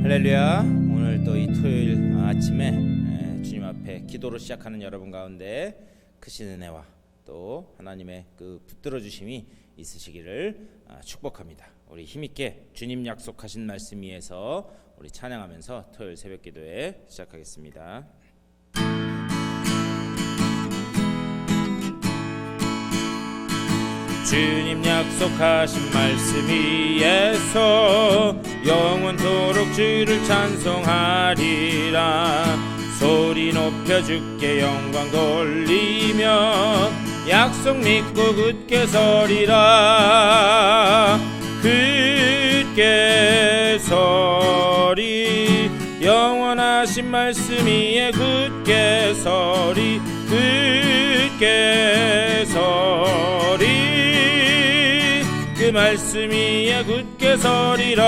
할렐루야. 오늘 또 이 토요일 아침에 주님 앞에 기도로 시작하는 여러분 가운데 크신 은혜와 또 하나님의 그 붙들어 주심이 있으시기를 축복합니다. 우리 힘있게 주님 약속하신 말씀 위에서 우리 찬양하면서 토요일 새벽 기도에 시작하겠습니다. 주님 약속하신 말씀 위에서 영원토록 주를 찬송하리라. 소리 높여 주께 영광 돌리며 약속 믿고 굳게 서리라. 굳게 서리 영원하신 말씀 위에 굳게 서리. 굳게 서리 그 말씀 위에 굳게 서리라.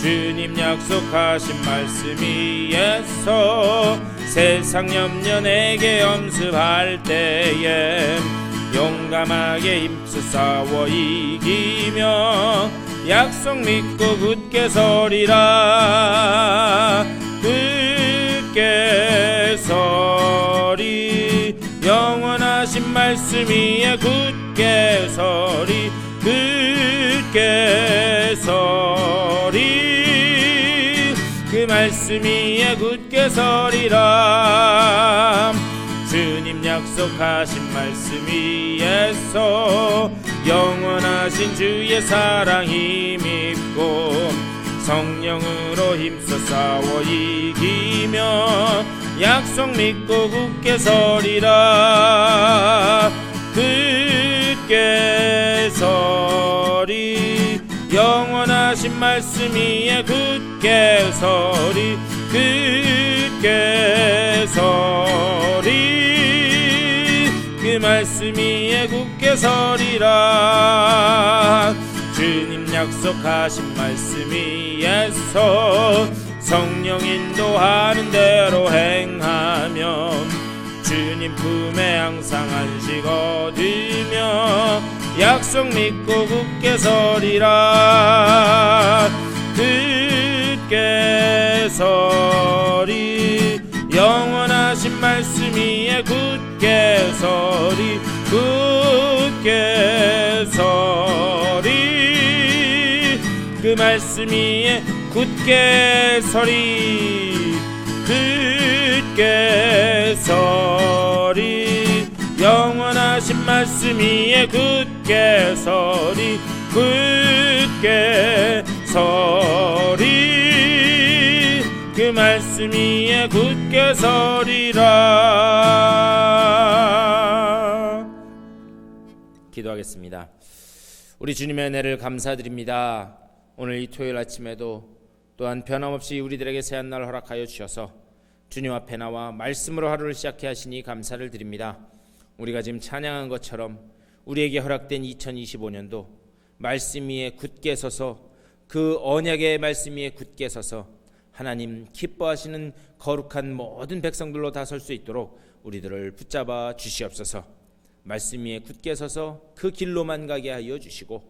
주님 약속하신 말씀 위에서 세상 염려 내게 엄습할 때에 용감하게 힘써 싸워 이기며 약속 믿고 굳게 서리라. 굳게 서리 영원하신 말씀 위에 굳게 서리. 굳게 서리 그 말씀 위에 굳게 서리라. 주님 약속하신 말씀 위에서 영원하신 주의 사랑 힘입고 성령으로 힘써 싸워 이기며 약속 믿고 굳게 서리라. 굳게 서리 영원하신 말씀 위에 굳게 서리. 굳게 서리 그 말씀 위에 굳게 서리라. 주님 약속하신 말씀 위에서 성령 인도하는 대로 행하며 주님 품에 항상 안식 얻으며 약속 믿고 굳게 서리라. 굳게 서리 영원하신 말씀 위에 굳게 서리. 굳게 서리 그 말씀 위에 굳게 서리. 굳게 서리 영원하신 말씀 위에 굳게 서리. 굳게 서리 그 말씀 위에 굳게 서리라. 기도하겠습니다. 우리 주님의 은혜를 감사드립니다. 오늘 이 토요일 아침에도 또한 변함없이 우리들에게 새한 날 허락하여 주셔서 주님 앞에 나와 말씀으로 하루를 시작해 하시니 감사를 드립니다. 우리가 지금 찬양한 것처럼 우리에게 허락된 2025년도 말씀 위에 굳게 서서 그 언약의 말씀 위에 굳게 서서 하나님 기뻐하시는 거룩한 모든 백성들로 다 설 수 있도록 우리들을 붙잡아 주시옵소서. 말씀 위에 굳게 서서 그 길로만 가게 하여 주시고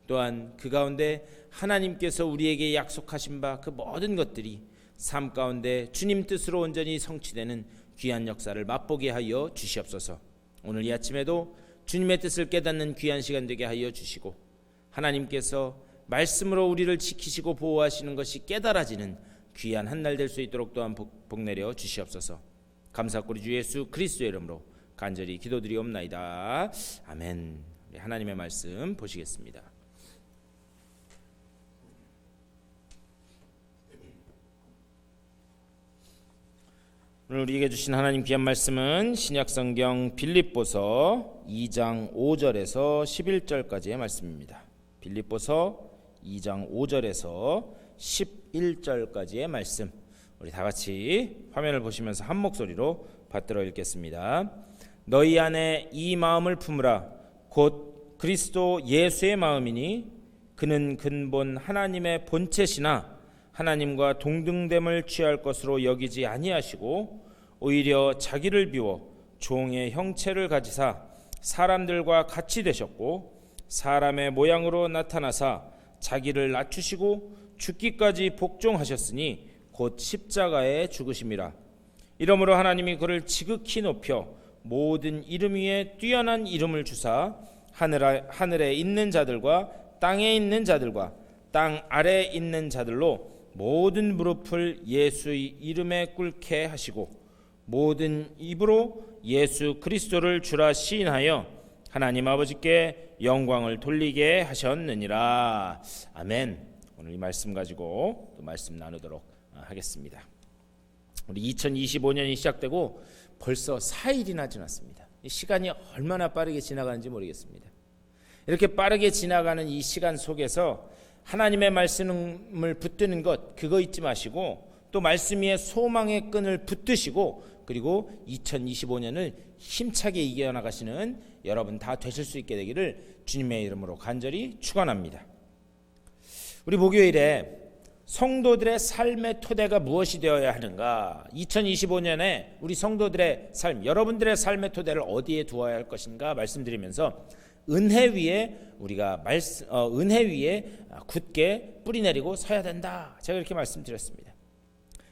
또한 그 가운데 하나님께서 우리에게 약속하신 바 그 모든 것들이 삶 가운데 주님 뜻으로 온전히 성취되는 귀한 역사를 맛보게 하여 주시옵소서. 오늘 이 아침에도 주님의 뜻을 깨닫는 귀한 시간 되게 하여 주시고 하나님께서 말씀으로 우리를 지키시고 보호하시는 것이 깨달아지는 귀한 한 날 될 수 있도록 또한 복 내려 주시옵소서. 감사하고 우리 주 예수 그리스도의 이름으로 간절히 기도드리옵나이다. 아멘. 하나님의 말씀 보시겠습니다. 오늘 우리에게 주신 하나님 귀한 말씀은 신약성경 빌립보서 2장 5절에서 11절까지의 말씀입니다. 빌립보서 2장 5절에서 11절까지의 말씀, 우리 다 같이 화면을 보시면서 한 목소리로 받들어 읽겠습니다. 너희 안에 이 마음을 품으라. 곧 그리스도 예수의 마음이니 그는 근본 하나님의 본체시나 하나님과 동등됨을 취할 것으로 여기지 아니하시고 오히려 자기를 비워 종의 형체를 가지사 사람들과 같이 되셨고 사람의 모양으로 나타나사 자기를 낮추시고 죽기까지 복종하셨으니 곧 십자가에 죽으심이라. 이러므로 하나님이 그를 지극히 높여 모든 이름 위에 뛰어난 이름을 주사 하늘에 있는 자들과 땅에 있는 자들과 땅 아래에 있는 자들로 모든 무릎을 예수의 이름에 꿇게 하시고 모든 입으로 예수 그리스도를 주라 시인하여 하나님 아버지께 영광을 돌리게 하셨느니라. 아멘. 오늘 이 말씀 가지고 또 말씀 나누도록 하겠습니다. 우리 2025년이 시작되고 벌써 4일이나 지났습니다. 이 시간이 얼마나 빠르게 지나가는지 모르겠습니다. 이렇게 빠르게 지나가는 이 시간 속에서 하나님의 말씀을 붙드는 것 그거 잊지 마시고 또 말씀 위에 소망의 끈을 붙드시고 그리고 2025년을 힘차게 이겨나가시는 여러분 다 되실 수 있게 되기를 주님의 이름으로 간절히 축원합니다. 우리 목요일에 성도들의 삶의 토대가 무엇이 되어야 하는가, 2025년에 우리 성도들의 삶, 여러분들의 삶의 토대를 어디에 두어야 할 것인가 말씀드리면서 은혜 위에 우리가 은혜 위에 굳게 뿌리 내리고 서야 된다, 제가 이렇게 말씀드렸습니다.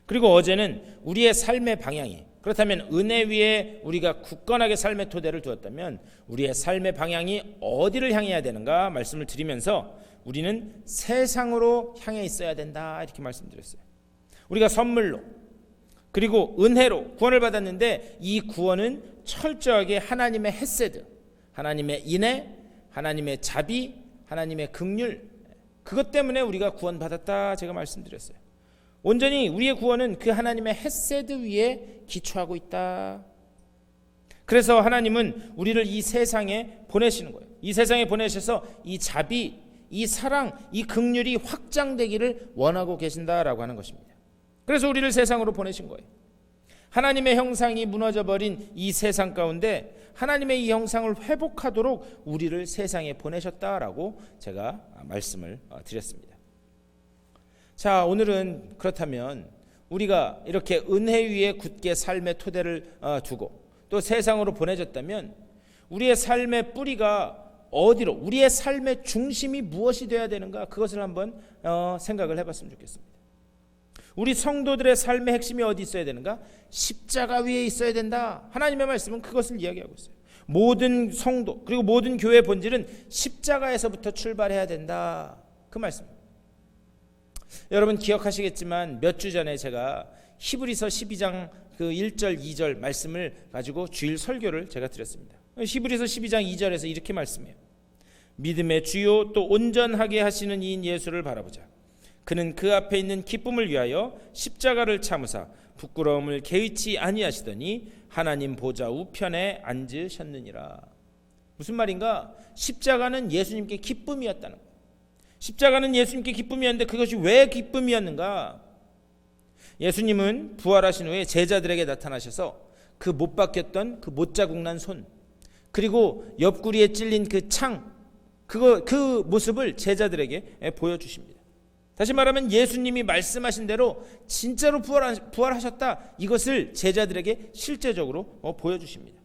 그리고 어제는 우리의 삶의 방향이 그렇다면 은혜 위에 우리가 굳건하게 삶의 토대를 두었다면 우리의 삶의 방향이 어디를 향해야 되는가 말씀을 드리면서 우리는 세상으로 향해 있어야 된다 이렇게 말씀드렸어요. 우리가 선물로 그리고 은혜로 구원을 받았는데 이 구원은 철저하게 하나님의 헤세드, 하나님의 인애, 하나님의 자비, 하나님의 긍휼, 그것 때문에 우리가 구원받았다 제가 말씀드렸어요. 온전히 우리의 구원은 그 하나님의 헤세드 위에 기초하고 있다. 그래서 하나님은 우리를 이 세상에 보내시는 거예요. 이 세상에 보내셔서 이 자비, 이 사랑, 이 긍휼이 확장되기를 원하고 계신다라고 하는 것입니다. 그래서 우리를 세상으로 보내신 거예요. 하나님의 형상이 무너져버린 이 세상 가운데 하나님의 이 형상을 회복하도록 우리를 세상에 보내셨다라고 제가 말씀을 드렸습니다. 자, 오늘은 그렇다면 우리가 이렇게 은혜 위에 굳게 삶의 토대를 두고 또 세상으로 보내졌다면 우리의 삶의 뿌리가 어디로, 우리의 삶의 중심이 무엇이 되어야 되는가, 그것을 한번 생각을 해봤으면 좋겠습니다. 우리 성도들의 삶의 핵심이 어디 있어야 되는가? 십자가 위에 있어야 된다. 하나님의 말씀은 그것을 이야기하고 있어요. 모든 성도 그리고 모든 교회의 본질은 십자가에서부터 출발해야 된다, 그 말씀입니다. 여러분 기억하시겠지만 몇 주 전에 제가 히브리서 12장 그 1절 2절 말씀을 가지고 주일 설교를 제가 드렸습니다. 히브리서 12장 2절에서 이렇게 말씀해요. 믿음의 주요 또 온전하게 하시는 이인 예수를 바라보자. 그는 그 앞에 있는 기쁨을 위하여 십자가를 참으사 부끄러움을 개의치 아니하시더니 하나님 보좌 우편에 앉으셨느니라. 무슨 말인가? 십자가는 예수님께 기쁨이었다는 거예요. 십자가는 예수님께 기쁨이었는데 그것이 왜 기쁨이었는가? 예수님은 부활하신 후에 제자들에게 나타나셔서 그 못 박혔던 그 못 자국 난 손, 그리고 옆구리에 찔린 그 창, 그 모습을 제자들에게 보여주십니다. 다시 말하면 예수님이 말씀하신 대로 진짜로 부활하셨다, 이것을 제자들에게 실제적으로 보여주십니다.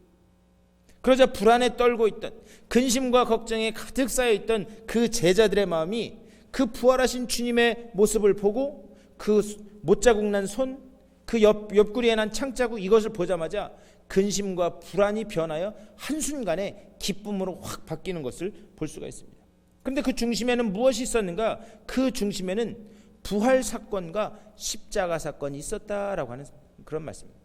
그러자 불안에 떨고 있던, 근심과 걱정에 가득 쌓여있던 그 제자들의 마음이 그 부활하신 주님의 모습을 보고 그 못자국 난 손, 그 옆구리에 난 창자국, 이것을 보자마자 근심과 불안이 변하여 한순간에 기쁨으로 확 바뀌는 것을 볼 수가 있습니다. 그런데 그 중심에는 무엇이 있었는가? 그 중심에는 부활 사건과 십자가 사건이 있었다라고 하는 그런 말씀입니다.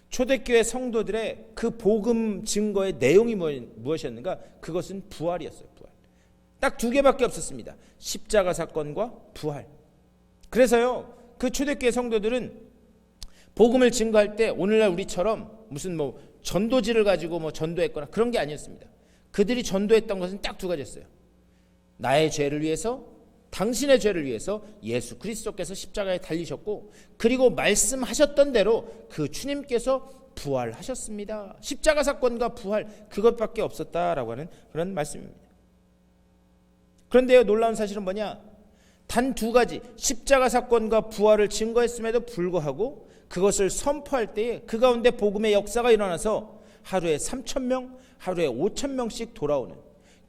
초대교회 성도들의 그 복음 증거의 내용이 무엇이었는가? 그것은 부활이었어요. 부활. 딱 두 개밖에 없었습니다. 십자가 사건과 부활. 그래서요, 그 초대교회 성도들은 복음을 증거할 때 오늘날 우리처럼 무슨 전도지를 가지고 전도했거나 그런 게 아니었습니다. 그들이 전도했던 것은 딱 두 가지였어요. 나의 죄를 위해서, 당신의 죄를 위해서 예수 그리스도께서 십자가에 달리셨고, 그리고 말씀하셨던 대로 그 주님께서 부활하셨습니다. 십자가 사건과 부활, 그것밖에 없었다라고 하는 그런 말씀입니다. 그런데요, 놀라운 사실은 뭐냐? 단 두 가지, 십자가 사건과 부활을 증거했음에도 불구하고 그것을 선포할 때에 그 가운데 복음의 역사가 일어나서 하루에 3,000명, 하루에 5,000명씩 돌아오는,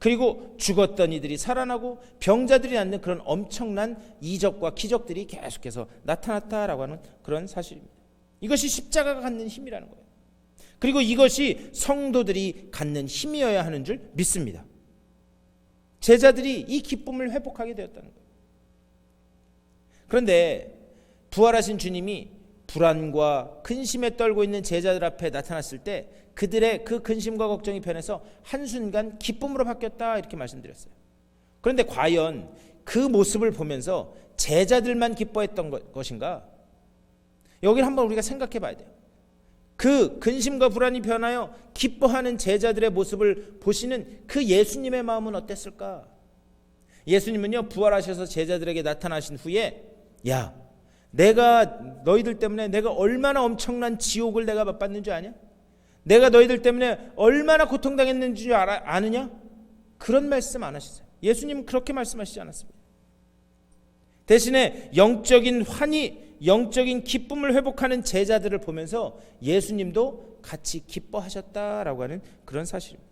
그리고 죽었던 이들이 살아나고 병자들이 낫는 그런 엄청난 이적과 기적들이 계속해서 나타났다라고 하는 그런 사실입니다. 이것이 십자가가 갖는 힘이라는 거예요. 그리고 이것이 성도들이 갖는 힘이어야 하는 줄 믿습니다. 제자들이 이 기쁨을 회복하게 되었다는 거예요. 그런데 부활하신 주님이 불안과 근심에 떨고 있는 제자들 앞에 나타났을 때 그들의 그 근심과 걱정이 변해서 한순간 기쁨으로 바뀌었다, 이렇게 말씀드렸어요. 그런데 과연 그 모습을 보면서 제자들만 기뻐했던 것인가? 여기를 한번 우리가 생각해 봐야 돼요. 그 근심과 불안이 변하여 기뻐하는 제자들의 모습을 보시는 그 예수님의 마음은 어땠을까? 예수님은요, 부활하셔서 제자들에게 나타나신 후에, 야, 내가 너희들 때문에 내가 얼마나 엄청난 지옥을 내가 맛봤는 줄 아냐? 내가 너희들 때문에 얼마나 고통당했는 줄 아느냐? 그런 말씀 안 하셨어요. 예수님은 그렇게 말씀하시지 않았습니다. 대신에 영적인 환희, 영적인 기쁨을 회복하는 제자들을 보면서 예수님도 같이 기뻐하셨다라고 하는 그런 사실입니다.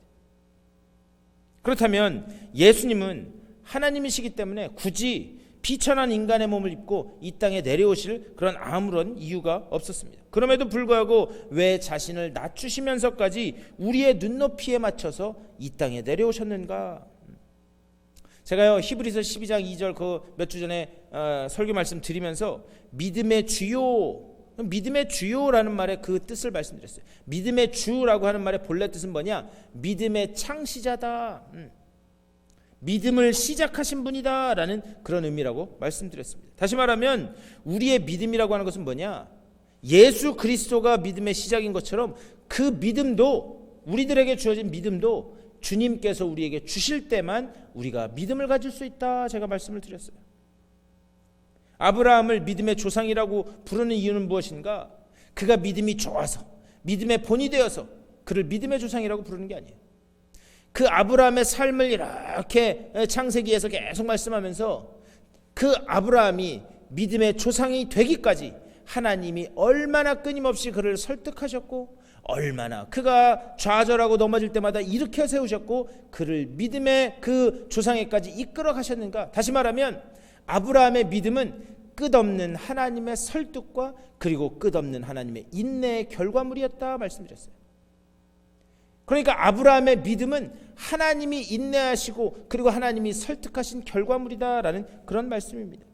그렇다면 예수님은 하나님이시기 때문에 굳이 비천한 인간의 몸을 입고 이 땅에 내려오실 그런 아무런 이유가 없었습니다. 그럼에도 불구하고 왜 자신을 낮추시면서까지 우리의 눈높이에 맞춰서 이 땅에 내려오셨는가? 제가요, 히브리서 12장 2절 그 몇 주 전에 설교 말씀 드리면서 믿음의 주요라는 말의 그 뜻을 말씀드렸어요. 믿음의 주라고 하는 말의 본래 뜻은 뭐냐? 믿음의 창시자다, 믿음을 시작하신 분이다 라는 그런 의미라고 말씀드렸습니다. 다시 말하면 우리의 믿음이라고 하는 것은 뭐냐? 예수 그리스도가 믿음의 시작인 것처럼 그 믿음도, 우리들에게 주어진 믿음도 주님께서 우리에게 주실 때만 우리가 믿음을 가질 수 있다, 제가 말씀을 드렸어요. 아브라함을 믿음의 조상이라고 부르는 이유는 무엇인가? 그가 믿음이 좋아서, 믿음의 본이 되어서 그를 믿음의 조상이라고 부르는 게 아니에요. 그 아브라함의 삶을 이렇게 창세기에서 계속 말씀하면서 그 아브라함이 믿음의 조상이 되기까지 하나님이 얼마나 끊임없이 그를 설득하셨고, 얼마나 그가 좌절하고 넘어질 때마다 일으켜 세우셨고 그를 믿음의 그 조상에까지 이끌어 가셨는가? 다시 말하면 아브라함의 믿음은 끝없는 하나님의 설득과 그리고 끝없는 하나님의 인내의 결과물이었다 말씀드렸어요. 그러니까 아브라함의 믿음은 하나님이 인내하시고 그리고 하나님이 설득하신 결과물이다라는 그런 말씀입니다.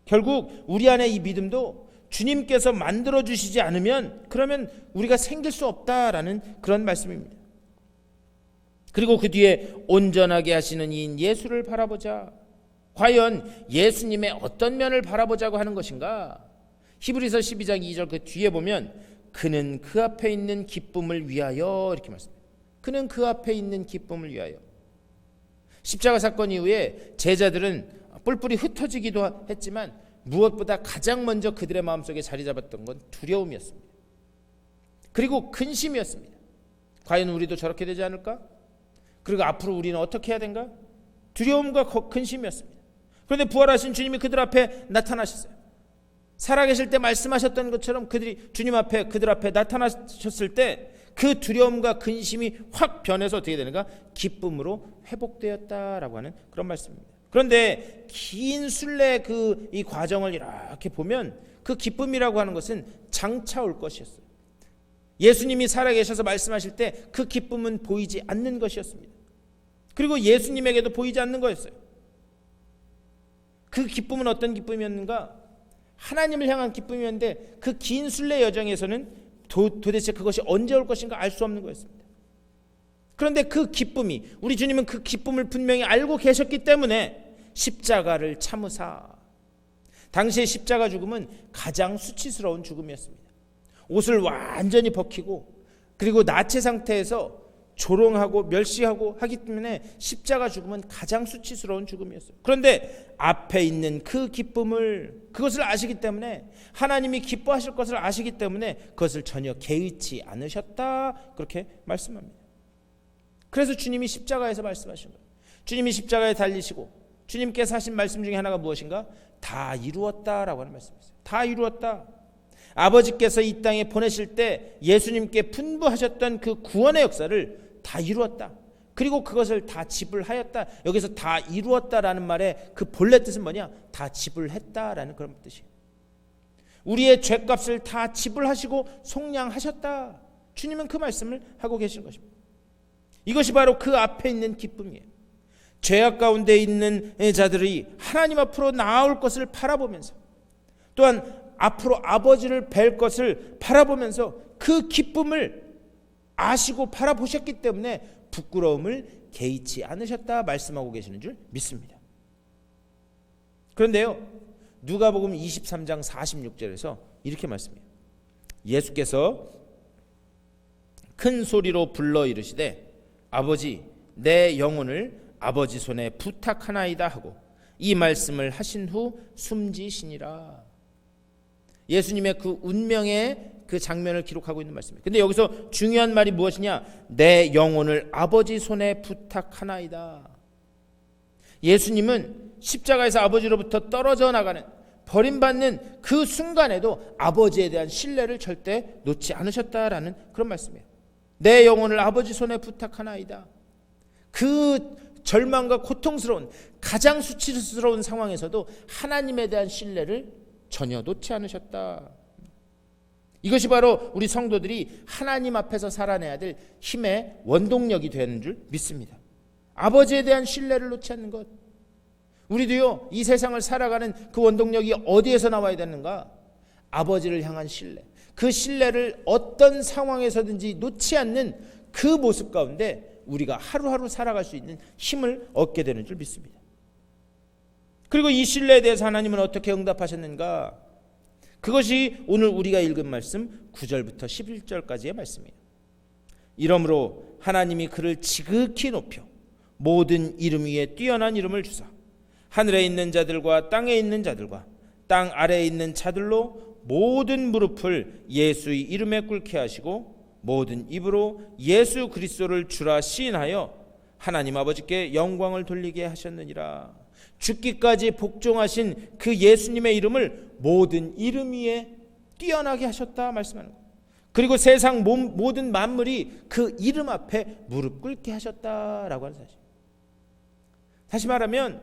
결국 우리 안에 이 믿음도 주님께서 만들어 주시지 않으면 그러면 우리가 생길 수 없다라는 그런 말씀입니다. 그리고 그 뒤에 온전하게 하시는 이인 예수를 바라보자. 과연 예수님의 어떤 면을 바라보자고 하는 것인가? 히브리서 12장 2절 그 뒤에 보면 그는 그 앞에 있는 기쁨을 위하여, 이렇게 말씀합니다. 그는 그 앞에 있는 기쁨을 위하여. 십자가 사건 이후에 제자들은 뿔뿔이 흩어지기도 했지만 무엇보다 가장 먼저 그들의 마음속에 자리 잡았던 건 두려움이었습니다. 그리고 근심이었습니다. 과연 우리도 저렇게 되지 않을까? 그리고 앞으로 우리는 어떻게 해야 되는가? 두려움과 근심이었습니다. 그런데 부활하신 주님이 그들 앞에 나타나셨어요. 살아계실 때 말씀하셨던 것처럼 주님 앞에, 그들 앞에 나타나셨을 때 그 두려움과 근심이 확 변해서 어떻게 되는가? 기쁨으로 회복되었다라고 하는 그런 말씀입니다. 그런데 긴 순례의 이 과정을 이렇게 보면 그 기쁨이라고 하는 것은 장차 올 것이었어요. 예수님이 살아계셔서 말씀하실 때 그 기쁨은 보이지 않는 것이었습니다. 그리고 예수님에게도 보이지 않는 거였어요. 그 기쁨은 어떤 기쁨이었는가? 하나님을 향한 기쁨이었는데 그 긴 순례 여정에서는 도대체 그것이 언제 올 것인가 알 수 없는 거였습니다. 그런데 그 기쁨이, 우리 주님은 그 기쁨을 분명히 알고 계셨기 때문에 십자가를 참으사. 당시의 십자가 죽음은 가장 수치스러운 죽음이었습니다. 옷을 완전히 벗기고 그리고 나체 상태에서 조롱하고 멸시하고 하기 때문에 십자가 죽음은 가장 수치스러운 죽음이었어요. 그런데 앞에 있는 그 기쁨을, 그것을 아시기 때문에, 하나님이 기뻐하실 것을 아시기 때문에 그것을 전혀 개의치 않으셨다, 그렇게 말씀합니다. 그래서 주님이 십자가에서 말씀하신 거예요. 주님이 십자가에 달리시고 주님께서 하신 말씀 중에 하나가 무엇인가? 다 이루었다라고 하는 말씀이었어요. 다 이루었다. 아버지께서 이 땅에 보내실 때 예수님께 분부하셨던 그 구원의 역사를 다 이루었다. 그리고 그것을 다 지불하였다. 여기서 다 이루었다라는 말의 그 본래 뜻은 뭐냐? 다 지불했다라는 그런 뜻이에요. 우리의 죄값을 다 지불하시고 속량하셨다. 주님은 그 말씀을 하고 계신 것입니다. 이것이 바로 그 앞에 있는 기쁨이에요. 죄악 가운데 있는 자들이 하나님 앞으로 나아올 것을 바라보면서, 또한 앞으로 아버지를 뵐 것을 바라보면서 그 기쁨을 아시고 바라보셨기 때문에 부끄러움을 개의치 않으셨다 말씀하고 계시는 줄 믿습니다. 그런데요, 누가복음 23장 46절에서 이렇게 말씀해요. 예수께서 큰 소리로 불러 이르시되 아버지, 내 영혼을 아버지 손에 부탁하나이다 하고 이 말씀을 하신 후 숨지시니라. 예수님의 그 운명의 그 장면을 기록하고 있는 말씀이에요. 근데 여기서 중요한 말이 무엇이냐? 내 영혼을 아버지 손에 부탁하나이다. 예수님은 십자가에서 아버지로부터 떨어져 나가는, 버림받는 그 순간에도 아버지에 대한 신뢰를 절대 놓지 않으셨다라는 그런 말씀이에요. 내 영혼을 아버지 손에 부탁하나이다. 그 절망과 고통스러운, 가장 수치스러운 상황에서도 하나님에 대한 신뢰를 전혀 놓지 않으셨다. 이것이 바로 우리 성도들이 하나님 앞에서 살아내야 될 힘의 원동력이 되는 줄 믿습니다. 아버지에 대한 신뢰를 놓지 않는 것. 우리도요, 이 세상을 살아가는 그 원동력이 어디에서 나와야 되는가? 아버지를 향한 신뢰. 그 신뢰를 어떤 상황에서든지 놓지 않는 그 모습 가운데 우리가 하루하루 살아갈 수 있는 힘을 얻게 되는 줄 믿습니다. 그리고 이 신뢰에 대해서 하나님은 어떻게 응답하셨는가? 그것이 오늘 우리가 읽은 말씀 9절부터 11절까지의 말씀이에요. 이러므로 하나님이 그를 지극히 높여 모든 이름 위에 뛰어난 이름을 주사 하늘에 있는 자들과 땅에 있는 자들과 땅 아래에 있는 자들로 모든 무릎을 예수의 이름에 꿇게 하시고 모든 입으로 예수 그리스도를 주라 시인하여 하나님 아버지께 영광을 돌리게 하셨느니라. 죽기까지 복종하신 그 예수님의 이름을 모든 이름 위에 뛰어나게 하셨다 말씀하는 거예요. 그리고 세상 모든 만물이 그 이름 앞에 무릎 꿇게 하셨다라고 하는 사실. 다시 말하면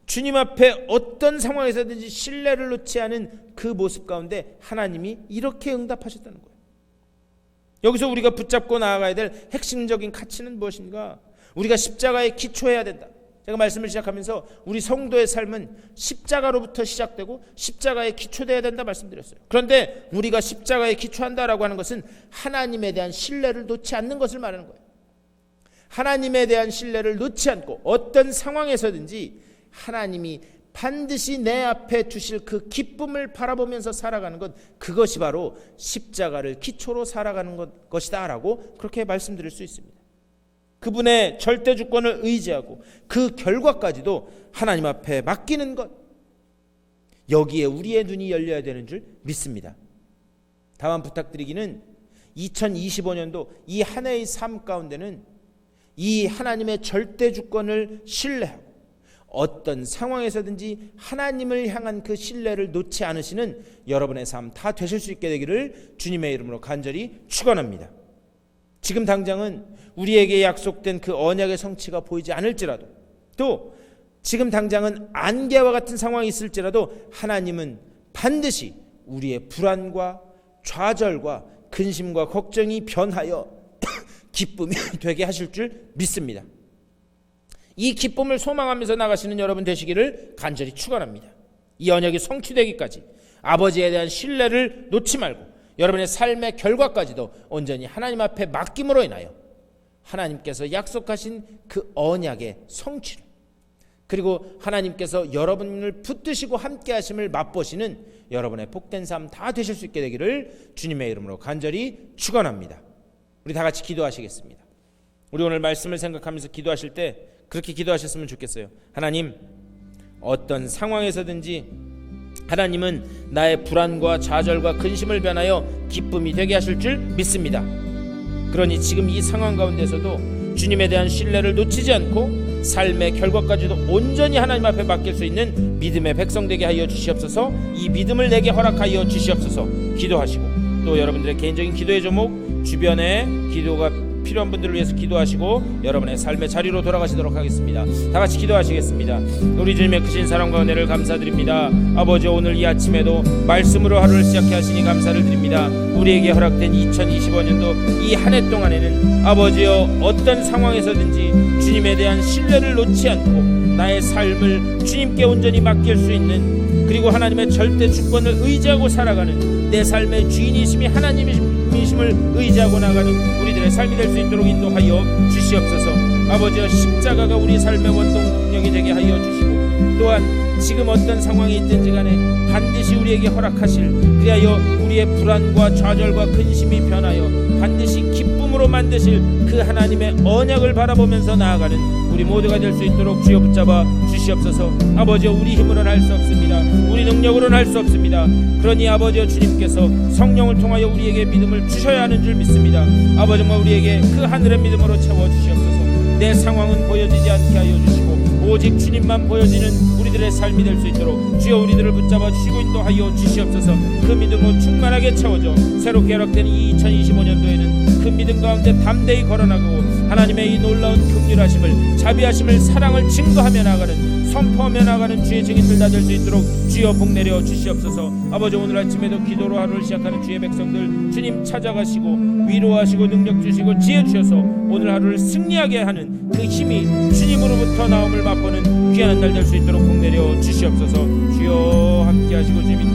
주님 앞에 어떤 상황에서든지 신뢰를 놓지 않은 그 모습 가운데 하나님이 이렇게 응답하셨다는 거예요. 여기서 우리가 붙잡고 나아가야 될 핵심적인 가치는 무엇인가? 우리가 십자가에 기초해야 된다. 제가 말씀을 시작하면서 우리 성도의 삶은 십자가로부터 시작되고 십자가에 기초돼야 된다 말씀드렸어요. 그런데 우리가 십자가에 기초한다라고 하는 것은 하나님에 대한 신뢰를 놓지 않는 것을 말하는 거예요. 하나님에 대한 신뢰를 놓지 않고 어떤 상황에서든지 하나님이 반드시 내 앞에 두실 그 기쁨을 바라보면서 살아가는 것, 그것이 바로 십자가를 기초로 살아가는 것이다 라고 그렇게 말씀드릴 수 있습니다. 그분의 절대 주권을 의지하고 그 결과까지도 하나님 앞에 맡기는 것, 여기에 우리의 눈이 열려야 되는 줄 믿습니다. 다만 부탁드리기는 2025년도 이 한 해의 삶 가운데는 이 하나님의 절대 주권을 신뢰하고 어떤 상황에서든지 하나님을 향한 그 신뢰를 놓지 않으시는 여러분의 삶 다 되실 수 있게 되기를 주님의 이름으로 간절히 축원합니다. 지금 당장은 우리에게 약속된 그 언약의 성취가 보이지 않을지라도, 또 지금 당장은 안개와 같은 상황이 있을지라도 하나님은 반드시 우리의 불안과 좌절과 근심과 걱정이 변하여 기쁨이 되게 하실 줄 믿습니다. 이 기쁨을 소망하면서 나가시는 여러분 되시기를 간절히 축원합니다. 이 언약이 성취되기까지 아버지에 대한 신뢰를 놓지 말고 여러분의 삶의 결과까지도 온전히 하나님 앞에 맡김으로 인하여 하나님께서 약속하신 그 언약의 성취를, 그리고 하나님께서 여러분을 붙드시고 함께 하심을 맛보시는 여러분의 복된 삶 다 되실 수 있게 되기를 주님의 이름으로 간절히 축원합니다. 우리 다 같이 기도하시겠습니다. 우리 오늘 말씀을 생각하면서 기도하실 때 그렇게 기도하셨으면 좋겠어요. 하나님, 어떤 상황에서든지 하나님은 나의 불안과 좌절과 근심을 변하여 기쁨이 되게 하실 줄 믿습니다. 그러니 지금 이 상황 가운데서도 주님에 대한 신뢰를 놓치지 않고 삶의 결과까지도 온전히 하나님 앞에 맡길 수 있는 믿음의 백성 되게 하여 주시옵소서. 이 믿음을 내게 허락하여 주시옵소서. 기도하시고 또 여러분들의 개인적인 기도의 제목, 주변에 기도가 필요한 분들을 위해서 기도하시고 여러분의 삶의 자리로 돌아가시도록 하겠습니다. 다 같이 기도하시겠습니다. 우리 주님의 크신 사랑과 은혜를 감사드립니다. 아버지, 오늘 이 아침에도 말씀으로 하루를 시작해 하시니 감사를 드립니다. 우리에게 허락된 2025년도 이 한 해 동안에는 아버지여, 어떤 상황에서든지 주님에 대한 신뢰를 놓지 않고 나의 삶을 주님께 온전히 맡길 수 있는, 그리고 하나님의 절대 주권을 의지하고 살아가는, 내 삶의 주인이심이 하나님이심을 의지하고 나가는 우리들의 삶이 될 수 있도록 인도하여 주시옵소서. 아버지여, 십자가가 우리 삶의 원동력이 되게 하여 주시고, 또한 지금 어떤 상황이 있든지 간에 반드시 우리에게 허락하실, 그리하여 우리의 불안과 좌절과 근심이 변하여 반드시 기쁨으로 만드실 그 하나님의 언약을 바라보면서 나아가는 우리 모두가 될 수 있도록 주여 붙잡아 주시옵소서. 아버지여, 우리 힘으로는 할 수 없습니다. 우리 능력으로는 할 수 없습니다. 그러니 아버지여, 주님께서 성령을 통하여 우리에게 믿음을 주셔야 하는 줄 믿습니다. 아버지, 정말 우리에게 그 하늘의 믿음으로 채워 주시옵소서. 내 상황은 보여지지 않게 하여 주시고 오직 주님만 보여지는 우리들의 삶이 될 수 있도록 주여 우리들을 붙잡아 주시고 인도하여 주시옵소서. 그 믿음으로 충만하게 채워져 새롭게 허락된 이 2025년도에는 그 믿음 가운데 담대히 걸어나가고 하나님의 이 놀라운 긍휼하심을, 자비하심을, 사랑을 증거하며 나가는, 선포하며 나가는 주의 증인들 다 될 수 있도록 주여 복 내려 주시옵소서. 아버지, 오늘 아침에도 기도로 하루를 시작하는 주의 백성들 주님 찾아가시고 위로하시고 능력 주시고 지혜 주셔서 오늘 하루를 승리하게 하는 그 힘이 주님으로부터 나옴을 맛보는 귀한 날 될 수 있도록 복 내려 주시옵소서. 주여 함께 하시고 주님